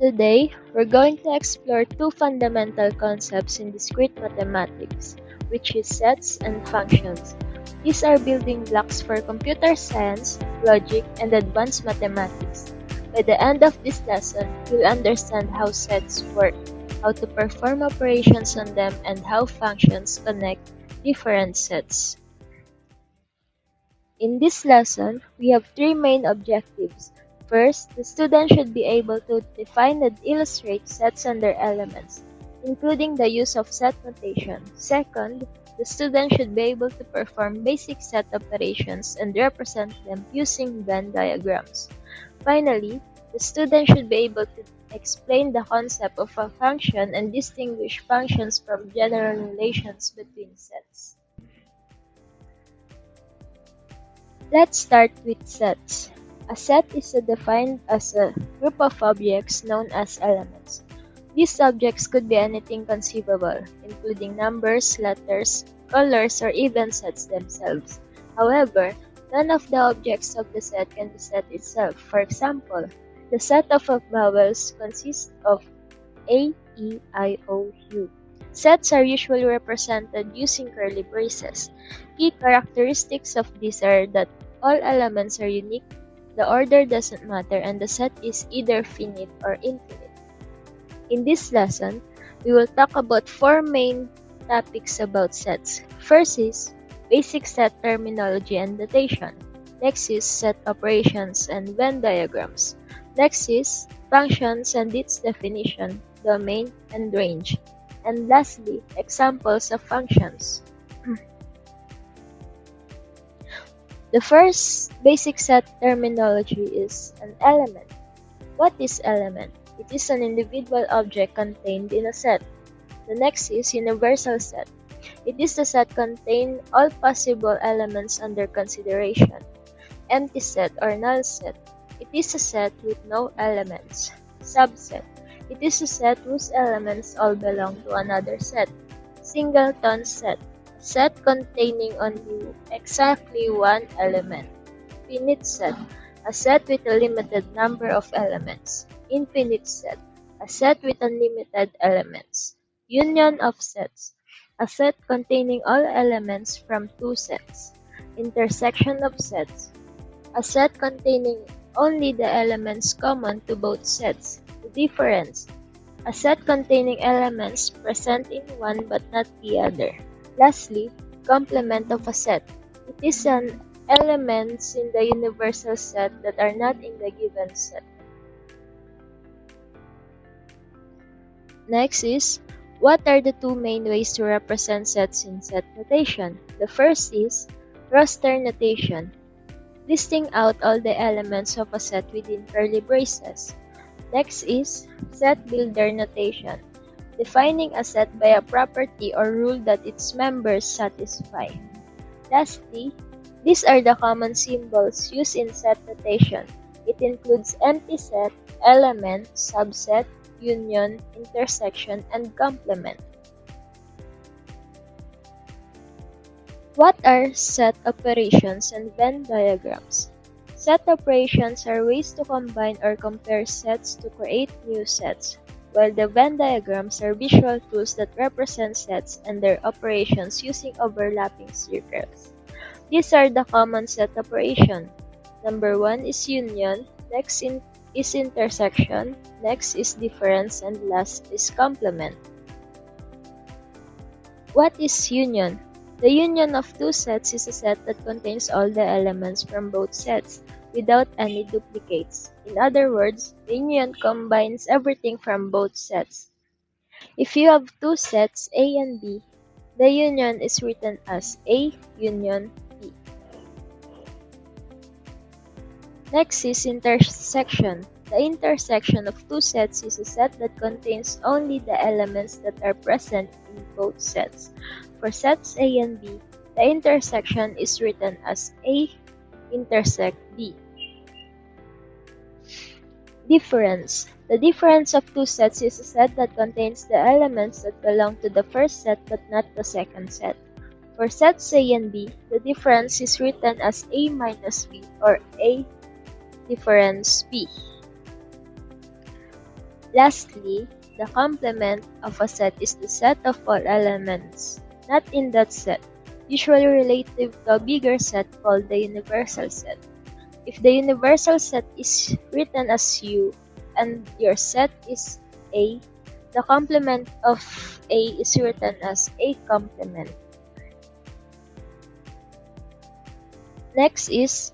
Today, we're going to explore two fundamental concepts in discrete mathematics, which is sets and functions. These are building blocks for computer science, logic, and advanced mathematics. By the end of this lesson, you'll understand how sets work, how to perform operations on them, and how functions connect different sets. In this lesson, we have three main objectives. First, the student should be able to define and illustrate sets and their elements, including the use of set notation. Second, the student should be able to perform basic set operations and represent them using Venn diagrams. Finally, the student should be able to explain the concept of a function and distinguish functions from general relations between sets. Let's start with sets. A set is defined as a group of objects known as elements. These objects could be anything conceivable, including numbers, letters, colors, or even sets themselves. However, none of the objects of the set can be set itself. For example, the set of vowels consists of A, E, I, O, U. Sets are usually represented using curly braces. Key characteristics of these are that all elements are unique, the order doesn't matter, and the set is either finite or infinite. In this lesson, we will talk about four main topics about sets. First is basic set terminology and notation. Next is set operations and Venn diagrams. Next is functions and its definition, domain, and range. And lastly, examples of functions. The first basic set terminology is an element. What is element? It is an individual object contained in a set. The next is universal set. It is the set containing all possible elements under consideration. Empty set or null set. It is a set with no elements. Subset. It is a set whose elements all belong to another set. Singleton set. Set containing only exactly one element. Finite set. A set with a limited number of elements. Infinite set. A set with unlimited elements. Union of sets. A set containing all elements from two sets. Intersection of sets. A set containing only the elements common to both sets. Difference. A set containing elements present in one but not the other. Lastly, complement of a set. It is an elements in the universal set that are not in the given set. Next is, what are the two main ways to represent sets in set notation? The first is roster notation, listing out all the elements of a set within curly braces. Next is set builder notation, defining a set by a property or rule that its members satisfy. Lastly, these are the common symbols used in set notation. It includes empty set, element, subset, union, intersection, and complement. What are set operations and Venn diagrams? Set operations are ways to combine or compare sets to create new sets, while the Venn diagrams are visual tools that represent sets and their operations using overlapping circles. These are the common set operation. Number 1 is union, next is intersection, next is difference, and last is complement. What is union? The union of two sets is a set that contains all the elements from both sets without any duplicates. In other words, the union combines everything from both sets. If you have two sets A and B, the union is written as A union B. Next is intersection. The intersection of two sets is a set that contains only the elements that are present in both sets. For sets A and B, the intersection is written as A intersect B. Difference. The difference of two sets is a set that contains the elements that belong to the first set but not the second set. For sets A and B, the difference is written as A minus B or A difference B. Lastly, the complement of a set is the set of all elements not in that set, usually relative to a bigger set called the universal set. If the universal set is written as U and your set is A, the complement of A is written as A complement. Next is,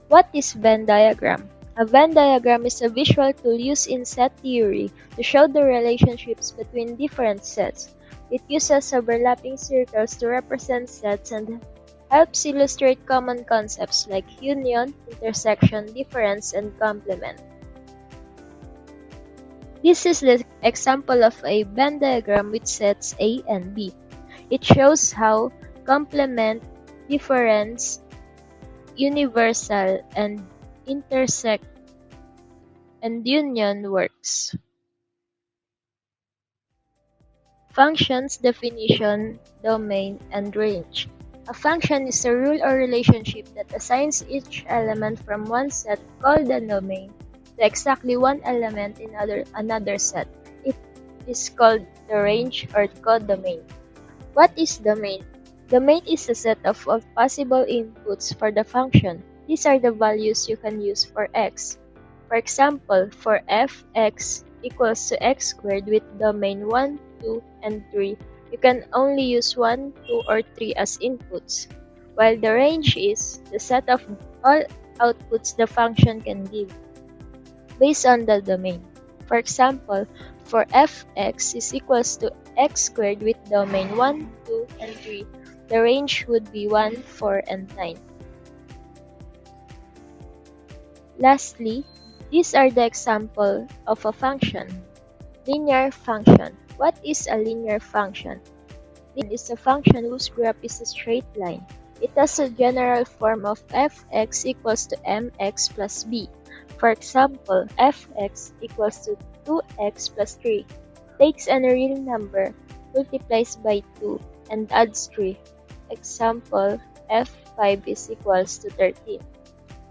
what is Venn diagram? A Venn diagram is a visual tool used in set theory to show the relationships between different sets. It uses overlapping circles to represent sets and helps illustrate common concepts like union, intersection, difference, and complement. This is the example of a Venn diagram with sets A and B. It shows how complement, difference, universal, and intersect and union works. Functions, definition, domain, and range. A function is a rule or relationship that assigns each element from one set called the domain to exactly one element in another set. It is called the range or codomain. What is domain? Domain is a set of all possible inputs for the function. These are the values you can use for x. For example, for f, x equals to x squared with domain 1, 2, and 3, you can only use 1, 2, or 3 as inputs, while the range is the set of all outputs the function can give based on the domain. For example, for fx is equals to x squared with domain 1, 2, and 3, the range would be 1, 4, and 9. Lastly, these are the example of a function. Linear function. What is a linear function? It is a function whose graph is a straight line. It has a general form of fx equals to mx plus b. For example, fx equals to 2x plus 3. Takes any real number, multiplies by 2, and adds 3. Example, f5 is equals to 13.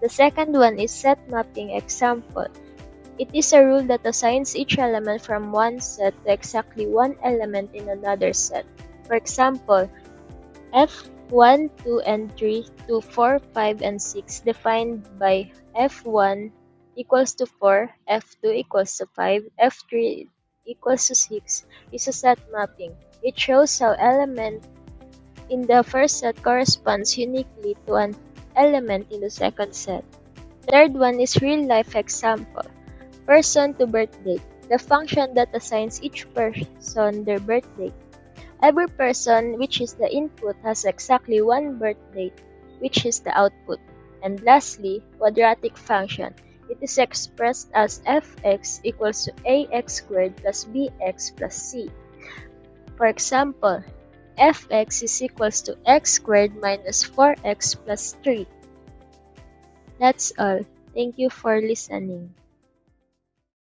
The second one is set mapping example. It is a rule that assigns each element from one set to exactly one element in another set. For example, f1, 2, and 3 to 4, 5, and 6 defined by f1 equals to 4, f2 equals to 5, f3 equals to 6 is a set mapping. It shows how element in the first set corresponds uniquely to an element in the second set. The third one is real-life example. Person to birth date. The function that assigns each person their birth date. Every person, which is the input, has exactly one birth date, which is the output. And lastly, quadratic function. It is expressed as fx equals to ax squared plus bx plus c. For example, fx is equals to x squared minus 4x plus 3. That's all. Thank you for listening.